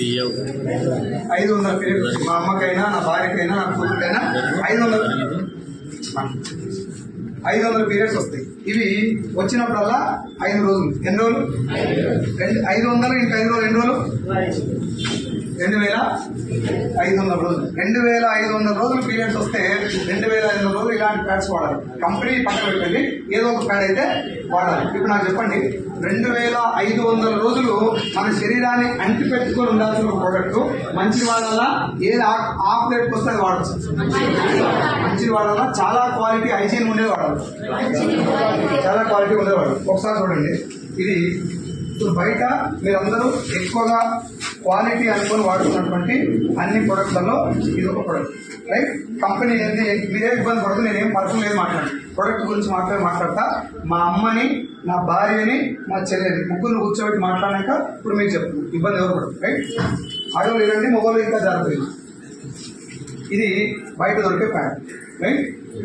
500 periods మా అమ్మకైనా నా భార్యకైనా నా కూతురికైనా 500 పీరియడ్స్ వస్తాయి. ఇవి వచ్చినప్పుడల్లా 5 రోజులు. ఎన్ని రోజులు? 500 ఇంకా 5 రోజులు ఎన్ని రోజులు? 2500 రోజులు. 2500 రోజులు పీరియడ్స్ వస్తే 2500 రోజులు ఇలాంటి ప్యాడ్స్ వాడాలి. కంపెనీ పక్కన పెట్టండి, ఏదో ఒక ప్యాడ్ అయితే వాడాలి. ఇప్పుడు నాకు చెప్పండి, 2500 రోజులు మన శరీరాన్ని అంటి పెట్టుకొని ఉండాల్సిన ప్రోడక్ట్ మంచిది వాడాలా, ఏది ఆఫ్ రేట్కి వస్తే అది వాడచ్చు. మంచిది వాడాలా, చాలా క్వాలిటీ హైజీన్ ఉండేది వాడాలి, చాలా క్వాలిటీ ఉండేది వాడాలి. ఒకసారి చూడండి, ఇది ఇప్పుడు బయట మీరందరూ ఎక్కువగా క్వాలిటీ అనుకొని వాడుతున్నటువంటి అన్ని ప్రొడక్ట్లలో ఇది ఒక ప్రొడక్ట్, రైట్? కంపెనీ ఏంటి, మీరే ఇబ్బంది పడుతూ నేనేం పర్సనల్ లేదు మాట్లాడు, ప్రొడక్ట్ గురించి మాట్లాడతా. మా అమ్మని, నా భార్యని, మా చెల్లెని ముగ్గురు కూర్చోబెట్టి మాట్లాడాక ఇప్పుడు మీకు చెప్తున్నాను, ఇబ్బంది ఎవరు పడదు, రైట్? ఆడవాళ్ళు ఇలాంటి మొబైల్ ఇంకా జాగ్రత్త. ఇది బయట దొరికే ప్యాడ్, రైట్?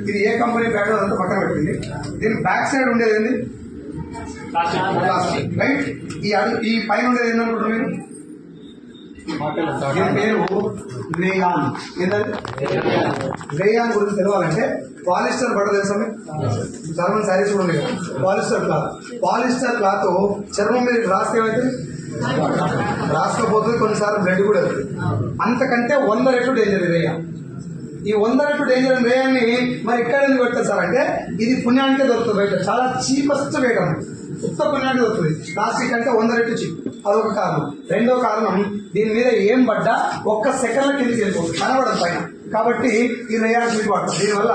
ఇది ఏ కంపెనీ ప్యాడ్ అదంతా పక్కన పెట్టింది. దీని బ్యాక్ సైడ్ ఉండేది ఏంది? రైట్? ఈ పైన ఉండేది ఏంటనుకుంటారు మీరు? దీని పేరు రేయాన్. ఏంటంటే రేయాన్ గురించి తెలవాలంటే పాలిస్టర్ బట్ట తెలుసా మీకు? చాలా మంది శారీస్ కూడా ఉన్నాయి. పాలిస్టర్ క్లాత్ చర్మం మీద రాస్తే ఏమైతే రాసుకోపోతుంది, కొన్నిసార్లు బ్లడ్ కూడా వెళ్తుంది. అంతకంటే 100 రెట్లు డేంజర్ రేయాన్. ఈ 100 రెట్లు డేంజర్ రేయాన్ని మరి ఎక్కడ ఎందుకు పెడతారు సార్ అంటే, ఇది పుణ్యానికే దొరుకుతుంది బయట, చాలా చీపెస్ట్ రేట్ అన్నమాట. ఉత్త పుణ్యానికి దొరుకుతుంది, ప్లాస్టిక్ అంటే 100 రెట్లు చీప్. అదొక కారణం. రెండో కారణం, దీని మీద ఏం పడ్డా 1 సెకండ్ల కిందకి వెళ్ళిపోతుంది, కనబడదు పైన. కాబట్టి ఈ రేయాన్ షీట్ వాడతాం. దీనివల్ల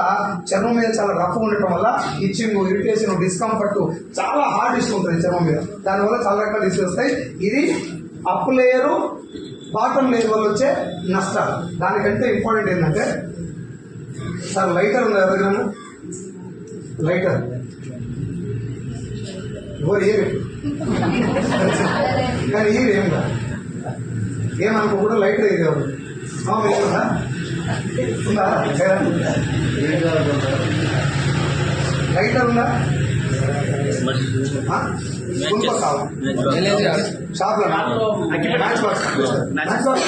చర్మం మీద చాలా రఫ్ ఉండటం వల్ల ఇచ్చింగ్, ఇరిటేషన్, డిస్కంఫర్ట్, చాలా హార్డ్ ఇష్యూ ఉంటుంది చర్మం మీద. దానివల్ల చాలా రకాల ఇష్యూస్ వస్తాయి. ఇది అప్ లేయరు, బాటమ్ లేయర్ వల్ల వచ్చే నష్టాలు. దానికంటే ఇంపార్టెంట్ ఏంటంటే, సార్ లైటర్ ఉంది ఎవరికైనా? లైటర్ ఎవరు ఏమి కానీ ఏమి ఏం కాదు, ఏమనుకోకుండా లైటర్ ఇది ఎవరు ఉందా? లైటర్ ఉందా? షాప్ లో మ్యాచ్ బాక్స్ ఉందా? మ్యాచ్ బాక్స్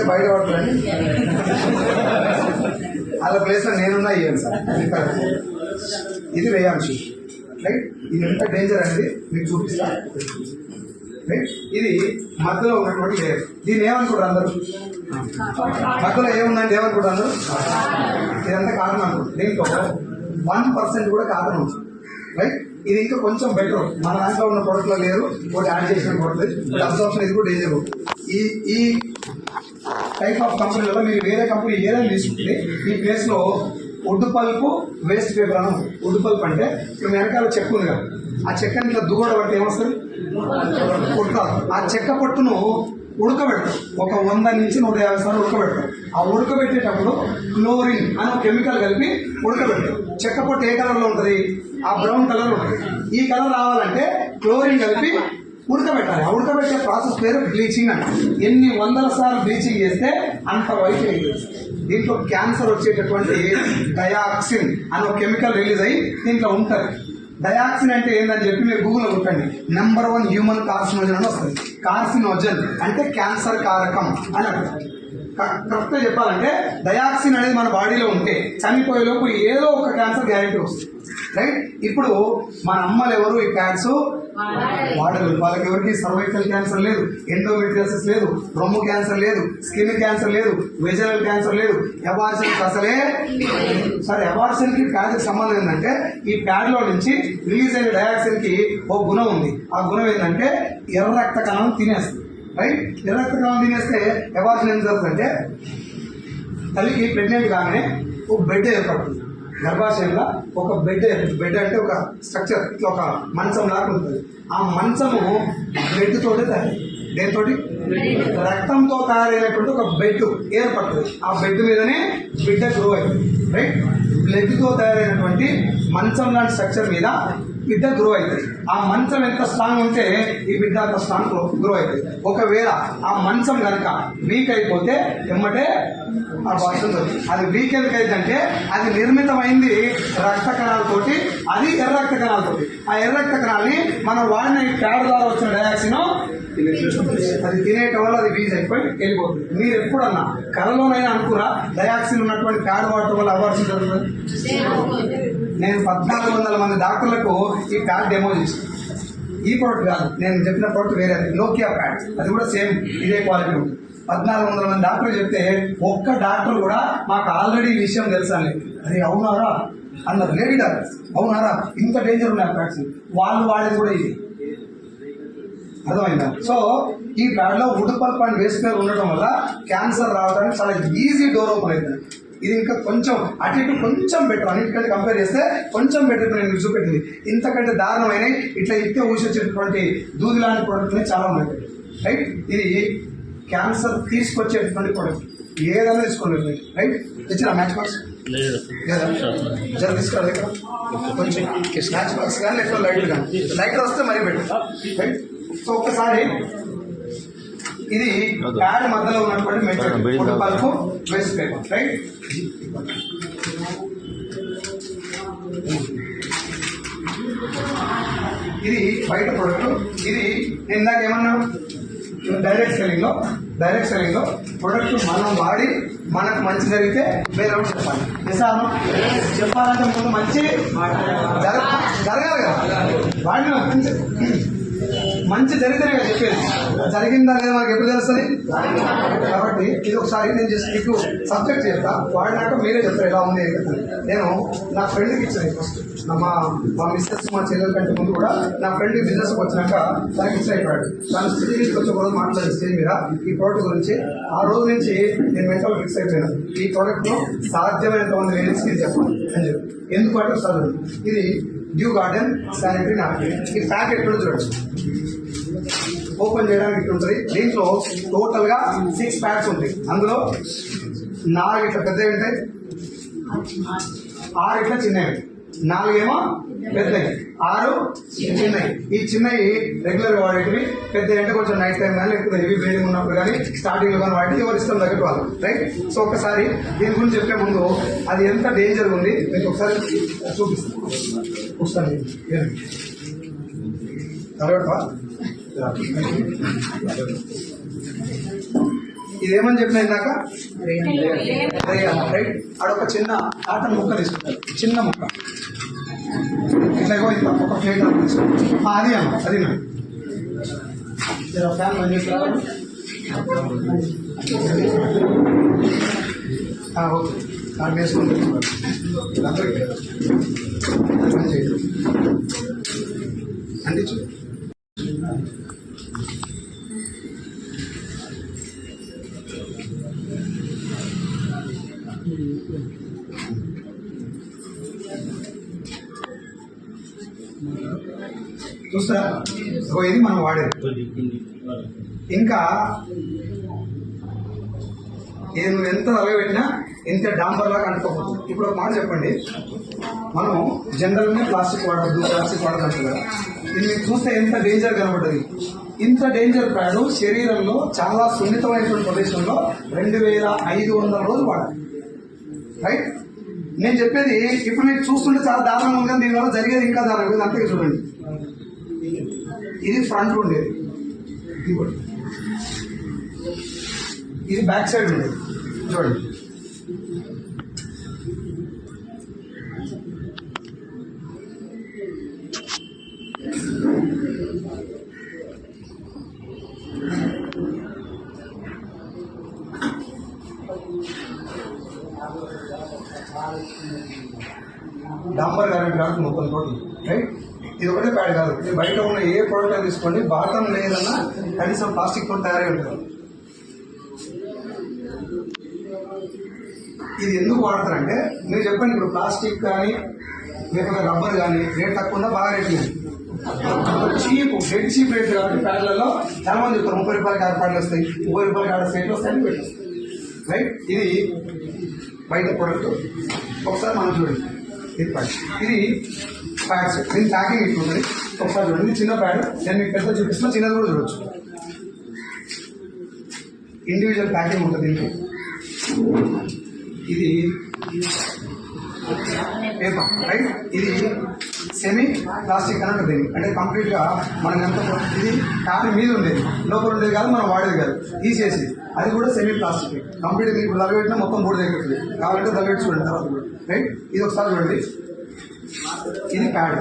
బయట పడుతుందండి, అలా ప్లేస్ లో నేనున్నా ఇవ్వండి సార్. ఇది రేయాన్ షీట్, రైట్? ఇది ఎంత డేంజర్ అనేది మీకు చూపిస్తా, రైట్? ఇది మధ్యలో ఉన్నటువంటి లేయర్. దీన్ని ఏమనుకుంటారు అందరూ? మధ్యలో ఏముందండి ఏమనుకుంటారు అందరూ? ఇదంతా కారణం అనుకుంటారు. దీంట్లో 1% కూడా కారణం ఉంటుంది, రైట్? ఇది ఇంకా కొంచెం బెటర్, మన దాంట్లో ఉన్న ప్రొడక్ట్లో లేదు, ఒకటి యాడ్ చేసిన ప్రొడక్ట్. అబ్జార్ప్షన్ ఇది కూడా డేంజర్. ఈ టైప్ ఆఫ్ కంపెనీలలో మీరు వేరే కంపెనీ ఏదైనా తీసుకుంటే ఈ ప్లేస్లో వుడ్ పల్ప్, వేస్ట్ పేపర్ అని ఉంది. వుడ్ పల్ప్ అంటే ఇప్పుడు వెనకాల చెక్క ఉంది కదా, ఆ చెక్కని ఇట్లా దువ్వడం బట్టి ఏమొస్తుంది? ఉడకాలి. ఆ చెక్క పొట్టును ఉడకబెడతాం, ఒక 100 నుంచి 150 సార్లు ఉడకబెడతాం. ఆ ఉడకబెట్టేటప్పుడు క్లోరిన్ అని ఒక కెమికల్ కలిపి ఉడకబెడతాం. చెక్క పొట్టు ఏ కలర్లో ఉంటుంది? ఆ బ్రౌన్ కలర్ ఉంటుంది. ఈ కలర్ రావాలంటే క్లోరిన్ కలిపి ఉడకబెట్టాలి. ఆ ఉడకబెట్టే ప్రాసెస్ పేరు బ్లీచింగ్ అంట. ఎన్ని 100 సార్లు బ్లీచింగ్ చేస్తే అంత వైట్ అయింది. దీంట్లో క్యాన్సర్ వచ్చేటటువంటి డయాక్సిన్ అని ఒక కెమికల్ రిలీజ్ అయ్యి దీంట్లో ఉంటుంది. డయాక్సిన్ అంటే ఏందని చెప్పి మీరు గూగుల్లో కొట్టండి, #1 హ్యూమన్ కార్సినోజన్ అని వస్తుంది. కార్సినోజన్ అంటే క్యాన్సర్ కారకం అని అంటారు. కరెక్ట్గా చెప్పాలంటే డయాక్సిన్ అనేది మన బాడీలో ఉంటే చనిపోయేలోపు ఏదో ఒక క్యాన్సర్ గ్యారెంటీ వస్తుంది, రైట్? ఇప్పుడు మన అమ్మలు ఎవరు ఈ ప్యాడ్స్ వాడరు. వాళ్ళకి ఎవరికి సర్వైకల్ క్యాన్సర్ లేదు, ఎండోమెట్రియోసిస్ లేదు, రొమ్ము క్యాన్సర్ లేదు, స్కిన్ క్యాన్సర్ లేదు, వెజనల్ క్యాన్సర్ లేదు, అబార్షన్ అసలే సరే. అబార్షన్ కి ప్యాడ్కి సంబంధం ఏంటంటే, ఈ ప్యాడ్ లో నుంచి రిలీజ్ అయిన డయాక్సిన్ కి ఓ గుణం ఉంది. ఆ గుణం ఏంటంటే ఎర్ర రక్త కణం తినేస్తుంది, రైట్? ఎర్ర రక్త కణం తినేస్తే అబార్షన్ ఏం జరుగుతుందంటే, తల్లికి ప్రెగ్నెంట్ కాగానే ఒక బెడ్ ఏర్పడుతుంది. గర్భాశయంలో ఒక బెడ్ అంటే ఒక స్ట్రక్చర్, ఇట్లా ఒక మంచం లాగా ఉంటుంది. ఆ మంచము బ్లడ్ తోటి తయారు, దేనితోటి? రక్తంతో తయారైనటువంటి ఒక బెడ్ ఏర్పడుతుంది. ఆ బెడ్ మీదనే బిడ్డ గ్రో అవుతుంది, రైట్? బ్లడ్ తో తయారైనటువంటి మంచం లాంటి స్ట్రక్చర్ మీద బిడ్డ గ్రో అవుతుంది. ఆ మంచం ఎంత స్ట్రాంగ్ ఉంటే ఈ బిడ్డ అంత స్ట్రాంగ్ గ్రో అవుతుంది. ఒకవేళ ఆ మంచం కనుక వీక్ అయిపోతే ఎమ్మటే ఆ బాక్సం దొరుకుతుంది. అది వీక్ ఎందుకు అయిందంటే అది నిర్మితమైంది రక్త కణాలతోటి, అది ఎర్ర రక్త కణాలతోటి. ఆ ఎర్ర రక్త కణాలని మనం వాడిన ఈ ప్యాడ్ ద్వారా వచ్చిన డయాక్సిన్ అది తినేయటం వల్ల అది రీజ్ అయిపోయి వెళ్ళిపోతుంది. మీరు ఎప్పుడన్నా కళలోనైనా అనుకురా డయాక్సిన్ ఉన్నటువంటి ప్యాడ్ వాడటం వల్ల అవ్వాల్సి జరుగుతుంది? నేను 1400 మంది డాక్టర్లకు ఈ ప్యాడ్ డెమో చేస్తాను. ఈ ప్రోడక్ట్ కాదు, నేను చెప్పిన ప్రోడక్ట్ వేరే, నోకియా ప్యాడ్, అది కూడా సేమ్ ఇదే క్వాలిటీ ఉంటుంది. 1400 మంది డాక్టర్లు చెప్తే ఒక్క డాక్టర్ కూడా మాకు ఆల్రెడీ ఈ విషయం తెలుసా లేదు. అది అవునారా అన్నారు. లేడీ డాక్టర్ అవునారా ఇంత డేంజర్ ఉన్నాయి ప్యాడ్స్, వాళ్ళు వాడేది కూడా ఇది. అర్థమైందా? సో ఈ ప్యాడ్లో వుడ్ పల్ప్ అండ్ వేస్ట్ పేర్ ఉండటం వల్ల క్యాన్సర్ రావడానికి చాలా ఈజీ డోర్ ఓపెన్ అవుతుంది. ఇది ఇంకా కొంచెం అటు ఇటు కొంచెం బెటర్, అన్నిటికంటే కంపేర్ చేస్తే కొంచెం బెటర్. నేను మీకు చూపెట్టింది ఇంతకంటే దారుణమైన ఇట్లా ఇట్టే ఊసొచ్చేటటువంటి దూది లాంటి ప్రోడక్ట్ని చాలా ఉన్నాయి. రైట్, ఇది క్యాన్సర్ తీసుకొచ్చేటటువంటి ప్రోడక్ట్. ఏదైనా తీసుకోండి. రైట్, తెచ్చిన మ్యాచ్ బాక్స్ జర తీసుకోవాలి ఇక్కడ కొంచెం మ్యాచ్ బాక్స్ కానీ లేకపోతే లైట్లు కానీ, లైటర్ వస్తే మరీ బెటర్. రైట్, సో ఒక్కసారి ఇది ప్యాడ్ మధ్యలో ఉన్నటువంటి material would pulp waste paper. Right, ఇది బయట ప్రోడక్ట్. ఇది ఇందాక ఏమన్నా డైరెక్ట్ సెల్లింగ్ లో ప్రొడక్ట్ మనం వాడి మనకు మంచి జరిగితే వేరే చెప్పాలి. నిజాను చెప్పాలంటే ముందు మంచి జరగాలి కదా, వాడిన మంచి జరిగితేనే కదా చెప్పేది. జరిగిందా లేదా మనకి ఎప్పుడు తెలుస్తుంది? కాబట్టి ఇది ఒకసారి నేను జస్ట్ మీకు సబ్జెక్ట్ చెప్తా, వాడినాక మీరే చెప్తారు ఎలా ఉంది. నేను నా ఫ్రెండ్కి ఇచ్చాను ఫస్ట్, మా మిస్సెస్ మా చెల్లెల కంటే ముందు కూడా నా ఫ్రెండ్ బిజినెస్కి వచ్చినాక తనకి ఇచ్చిన అయిపోయాడు. తను స్థితి నుంచి కొంచెం కూడా మాట్లాడే స్టేజ్ మీద ఈ ప్రోడక్ట్ గురించి. ఆ రోజు నుంచి నేను మెంటల్ ఫిక్స్ అయిపోయాను, ఈ ప్రోడక్ట్ను సాధ్యమైనంత మంది లేడీస్కి చెప్పాలి అని చెప్పి. ఎందుకంటే చదువు ఇది డ్యూ గార్డెన్ శానిటరీ నాప్కిన్. ఈ ప్యాకెట్ కూడా చూడొచ్చు, ఓపెన్ చేయడానికి ఇట్లా ఉంటుంది. దీంట్లో టోటల్ గా 6 ప్యాక్స్ ఉంటాయి. అందులో 4 ఇట్లా పెద్దవి ఉంటాయి, 6 ఇట్లా చిన్నవి, 4 ఏమో పెద్దవి, 6 చిన్నవి. ఈ చిన్నవి రెగ్యులర్ గా వాడేటివి, పెద్ద అంటే కొంచెం నైట్ టైం కానీ లేకపోతే హెవీ బ్లీడింగ్ ఉన్నప్పుడు కానీ స్టార్టింగ్ లో కానీ వాడి ఎవరు ఇష్టం తగ్గట్టు వాళ్ళు. రైట్, సో ఒకసారి దీని గురించి చెప్పే ముందు అది ఎంత డేంజర్ ఉంది మీకు ఒకసారి చూపిస్తాను. ఒకసారి తర్వాత ఇదేమని చెప్పిన ఇందాక రైట్, ఆడొక చిన్న కాటన్ ముక్క తీసుకుంటారు, చిన్న ముక్క ఇట్లాగో ఇంత ఒక ప్లేట్ తీసుకుంటారు. అది అమ్మ అది ఫ్యాన్ బంద్ చేస్తారా? ఓకే, నాకు వేసుకుంటారు అంటే చూస్తారా? ఇది మనం వాడేది. ఇంకా ఇది నువ్వు ఎంత తలగబెట్టినా ఎంత డాంబర్ లాగా అంటుకోపోతుంది. ఇప్పుడు ఒక మాట చెప్పండి, మనం జనరల్గా ప్లాస్టిక్ వాడద్దు అంటారు కదా, ఇది మీకు చూస్తే ఎంత డేంజర్ కనబడ్డది. ఇంత డేంజర్ ప్యాడ్ శరీరంలో చాలా సున్నితమైనటువంటి ప్రదేశంలో 2500 రోజులు వాడాలి. రైట్, నేను చెప్పేది ఇప్పుడు మీకు చూస్తుంటే చాలా దారుణంగా ఉంది, కానీ దీనివల్ల జరిగేది ఇంకా దారుణంగా ఉంది. అంతే చూడండి, ఇది ఫ్రంట్ ఉండేది, ఇది బ్యాక్ సైడ్ ఉండేది. చూడండి, డాంబర్ గారెంట్ కాదు మొత్తం టోటల్. రైట్, ఇది ఒకటే ప్యాడ్ కాదు, ఇది బయట ఉన్న ఏ ప్రోడక్ట్ తీసుకోండి బాటం లేదన్నా కనీసం ప్లాస్టిక్ తో తయారై ఉంటుంది. ఇది ఎందుకు వాడతారంటే మీరు చెప్పండి, ఇప్పుడు ప్లాస్టిక్ కానీ లేకపోతే రబ్బర్ కానీ రేట్ తక్కువ ఉందా, బాగా రేట్ లేదు, చీప్ డెడ్ చీప్ రేట్ కాబట్టి ప్యాడ్లలో చాలా మంది చెప్తారు 30 రూపాయలకి 6 ప్యాడ్లు వస్తాయి, 30 రూపాయలకి 6 స్టేట్లు వస్తాయని పెట్టేస్తాయి. రైట్, ఇది బయట ప్రోడక్ట్. ఒకసారి మనం చూడండి, ఇది ప్యాడ్, ఇది ప్యాడ్స్, దీని ప్యాకింగ్ ఇట్లుంటుంది. ఒకసారి చూడండి, ఇది చిన్న ప్యాడ్, నేను మీకు పెద్ద చూపిస్తున్నా, చిన్నది కూడా చూడొచ్చు. ఇండివిజువల్ ప్యాకింగ్ ఉంటుంది దీనికి. ఇది పేపర్. రైట్, ఇది సెమీ ప్లాస్టిక్ అని ఉంటుంది. అంటే కంప్లీట్గా మనకి ఎంత ఇది కాఫీ మీద ఉండేది, లోపల ఉండేది కాదు, మనం వాడేది కాదు, తీసేసి అది కూడా సెమీ ప్లాస్టిక్ కంప్లీట్. ఇప్పుడు దళపెట్టినా మొత్తం బూడిద దగ్గర కావాలంటే దళపెట్టి చూడండి తర్వాత కూడా. రైట్, ఇది ఒకసారి చూడండి. ఇది ప్యాడ్,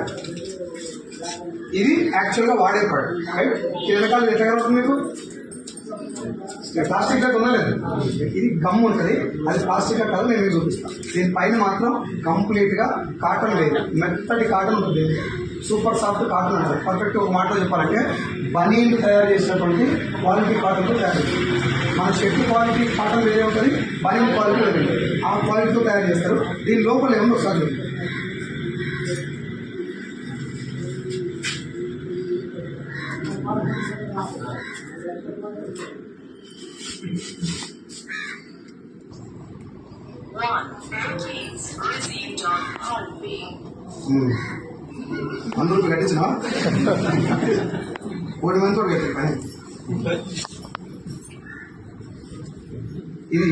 ఇది యాక్చువల్గా వాడే ప్యాడ్. రైట్, ఇది వెనకాల ఎట్లా కలుగుతుంది మీకు ప్లాస్టిక్ లాగా ఉండలేదు. ఇది గమ్ ఉంటుంది, అది ప్లాస్టిక్ కాదు, నేను మీకు చూపిస్తాను. దీనిపైన మాత్రం కంప్లీట్ గా కాటన్ లేదు, మెత్తటి కాటన్ ఉంటుంది, సూపర్ సాఫ్ట్ కాటన్ ఉంటుంది. పర్ఫెక్ట్ ఒక మాటలో చెప్పాలంటే బనీన్ తయారు చేసినటువంటి క్వాలిటీ కాటన్తో తయారు చేస్తారు. మన షర్ట్ క్వాలిటీ కాటన్ వేరే ఉంటుంది, బనీన్ క్వాలిటీ వేరే ఉంటుంది. ఆ క్వాలిటీతో తయారు చేస్తారు. దీని లోపల ఏమో ఒకసారి అందరూ కట్టించిన 1 మంది తోటి కట్టారు కానీ ఇది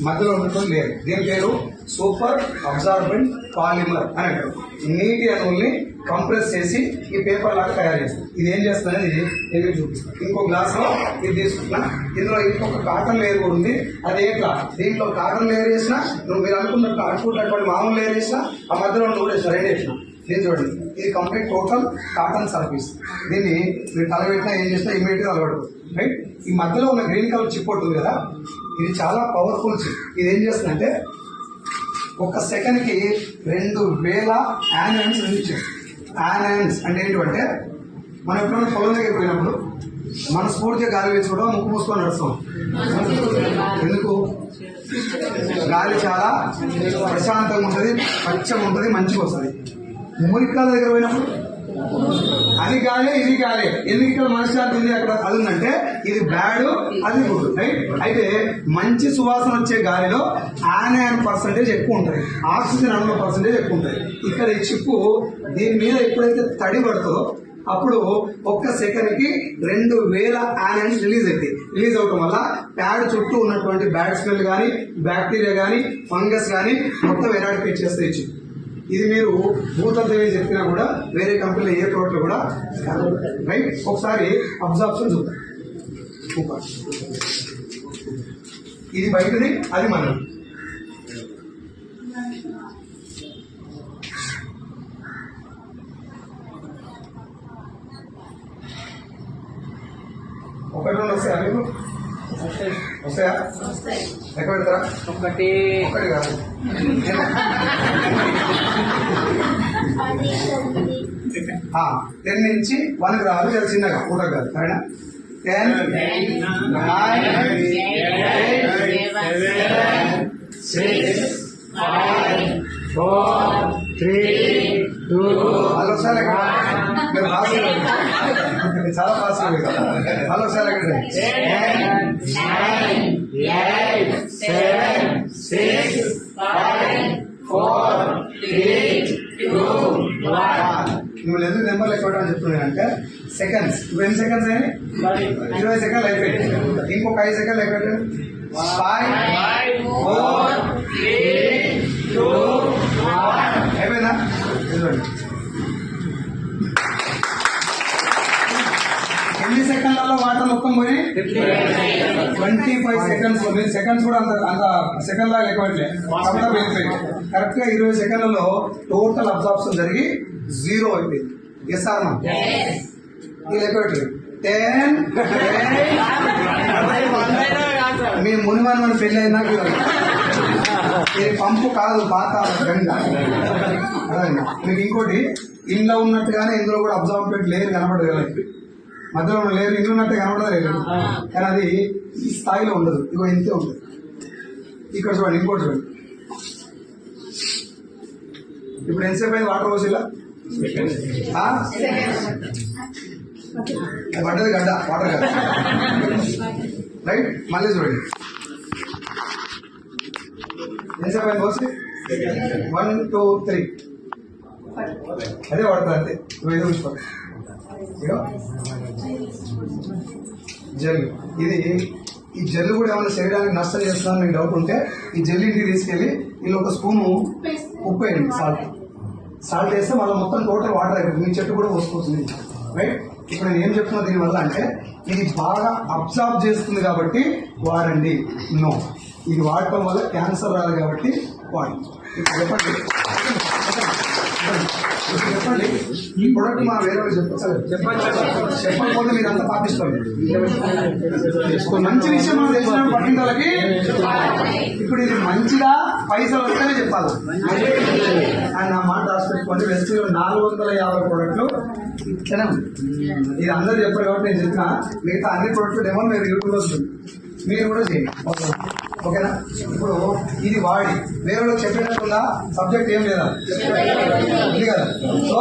మధ్యలో ఉన్నటువంటి లేయర్, దీని పేరు సూపర్ అబ్జార్బెంట్ పాలిమర్ అని అంటారు. నీటి అణువుల్ని కంప్రెస్ చేసి ఈ పేపర్ లాగా తయారు చేస్తుంది. ఇది ఏం చేస్తుంది అనేది నేను చూపిస్తాను. ఇంకో గ్లాస్ లో ఇది తీసుకుంటున్నా, ఇందులో ఇంకొక కాటన్ లేయర్ కూడా ఉంది. అదే క్లాత్, దీంట్లో కాటన్ లేయర్ వేసినా, నువ్వు మీరు అనుకున్నట్టు అనుకున్నటువంటి మామూలు లేయర్ వేసినా, ఆ మధ్యలో కూడా వేసిన రెండు వేసిన. దీన్ని చూడండి, ఇది కంప్లీట్ టోటల్ కాటన్ సర్ఫీస్. దీన్ని మీరు తలబెట్టినా ఏం చేసినా ఇమీడియట్గా అలవాటు. రైట్, ఈ మధ్యలో ఉన్న గ్రీన్ కలర్ చిప్ ఉంటుంది కదా, ఇది చాలా పవర్ఫుల్ చిప్. ఇది ఏం చేస్తుందంటే ఒక సెకండ్కి 2000 యానియన్స్ రిలీజ్ చేస్తుంది. యానియన్స్ అంటే ఏంటంటే మనం ఎప్పుడైనా పొలం దగ్గర పోయినప్పుడు మన స్ఫూర్తిగా గాలి వేసుకోవడం, ముక్కు మూసుకొని నడుస్తాం. ఎందుకు? గాలి చాలా ప్రశాంతంగా ఉంటుంది, పచ్చగా ఉంటుంది, మంచిగా వస్తుంది. మురికాల దగ్గర పోయినప్పుడు అది గాలే ఇది గాలే, ఎందుకు ఇక్కడ మనశ్శాంతి ఉంది అక్కడ అది ఉందంటే ఇది బ్యాడ్, అది గుడ్. రైట్, అయితే మంచి సువాసన వచ్చే గాలిలో యానియాన్ పర్సంటేజ్ ఎక్కువ ఉంటుంది, ఆక్సిజన్ అణువుల పర్సంటేజ్ ఎక్కువ ఉంటుంది. ఇక్కడ ఈ చిప్పు దీని మీద ఎప్పుడైతే తడి పడుతుందో అప్పుడు ఒక్క సెకండ్కి 2000 యానియన్స్ రిలీజ్ అవుతాయి. రిలీజ్ అవడం వల్ల ప్యాడ్ చుట్టూ ఉన్నటువంటి బ్యాడ్ స్మెల్ కానీ, బ్యాక్టీరియా కానీ, ఫంగస్ కానీ మొత్తం ఎరాడికేట్ చేస్తే చిప్పు. ఇది మీరు భూతంతమే చెప్పినా కూడా వేరే కంపెనీలో ఏ ప్రోడక్ట్ కూడా కాదు. రైట్, ఒకసారి అబ్జార్ప్షన్ చూద్దాం. ఇది బయటది, అది మనం. ఒకటి రెండు వస్తాయా మీకు? వస్తాయా? ఎక్కడ పెడతారా? ఒకటి కాదు, 10 నుంచి 1కి రావాలి, చాలా చిన్నగా కూడా కాదు. సరేనా? 10, 9, 8, 7, 6, 5, 4, 3, 2. హలో సార్, మీరు చాలా ఫాస్ట్ హలో సార్. ఎక్కడ 10, 9, 8, 7, 6, 5, 4, 3, 2, 1. నువ్వు ఎందుకు నెంబర్లు ఎక్కువ చెప్తున్నానంటే సెకండ్స్. ఇప్పుడు ఎన్ని సెకండ్స్ అయ్యాయి? 20 సెకండ్లు అయిపోయింది. ఇంకొక 5 సెకండ్లు అయిపోయాయి. 5, 4, 3, 2, 1 అయిపోయిందా? ఎన్ని సెకండ్లలో వాటర్ మొత్తం పోయి 25 సెకండ్స్. మీరు సెకండ్స్ కూడా అంత సెకండ్ లాగా ఎక్కువట్లే, కరెక్ట్ గా 20 సెకండ్లలో టోటల్ అబ్జార్ప్షన్ జరిగి 0 అయిపోయింది. Yes or no? ఇది ఎక్కువట్లేదు. 10, మీ మునివారి మన పెళ్లి అయినా ఇది పంపు కాదు, పాతాల గంగ. మీకు ఇంకోటి, ఇంట్లో ఉన్నట్టుగానే ఇందులో కూడా అబ్జార్బ్మెంట్ లేయర్ కనబడదు కదా, మధ్యలో ఉన్న లేయర్ ఇంట్లో ఉన్నట్టు కనబడదు లేదు, కానీ అది ఈ స్థాయిలో ఉండదు. ఇగో ఇంతే ఉంటుంది. ఇక్కడ చూడండి, ఇంకోటి చూడండి. ఇప్పుడు ఎంతసేపు అయింది వాటర్ పోసిలా? పడ్డది గడ్డ, వాటర్ గడ్డ. రైట్, మళ్ళీ చూడండి. ఎంతసేపు అయింది పోసి? 1, 2, 3 అదే పడుతుంది అంతే. ఏదో చూసుకోండి. జల్ ఇది ఈ జెల్ కూడా ఏమైనా శరీరానికి నష్టం చేస్తుందని మీకు డౌట్ ఉంటే ఈ జెల్ ఇంటికి తీసుకెళ్ళి వీళ్ళు ఒక స్పూను ఉప్పు వేయండి, సాల్ట్ వేస్తే మళ్ళీ మొత్తం టోటల్ వాటర్ అయిపోతుంది, మీ చెట్టు కూడా పోసుకోవచ్చు. రైట్, ఇప్పుడు నేను ఏం చెప్తున్నా దీనివల్ల అంటే ఇది బాగా అబ్జర్వ్ చేస్తుంది కాబట్టి వాడండి. నో, ఇది వాడటం వల్ల క్యాన్సర్ రాదు కాబట్టి వాడండి. ఇప్పుడు చెప్పండి ఈ ప్రొడక్ట్ మా వేరే వాళ్ళు చెప్పకపోతే మీరు అంతా పాటిస్తారు. మంచి విషయం మనం తెలిసిన పట్టిన వాళ్ళకి ఇప్పుడు ఇది మంచిగా పైసలు వస్తేనే చెప్పాలి అని నా మాట రాసి పెట్టుకోండి. వెస్ట్ 450 ప్రోడక్ట్లు ఇట్లనే ఉంది. ఇది అందరూ చెప్పారు కాబట్టి నేను చెప్పిన మిగతా అన్ని ప్రోడక్ట్లు డెమో మీరు యూట్యూబ్లో వస్తుంది, మీరు కూడా చేయండి. ఓకేనా? ఇప్పుడు ఇది వాడి వేరే చెప్పేటట్టుగా సబ్జెక్ట్ ఏం లేదా ఉంది కదా. సో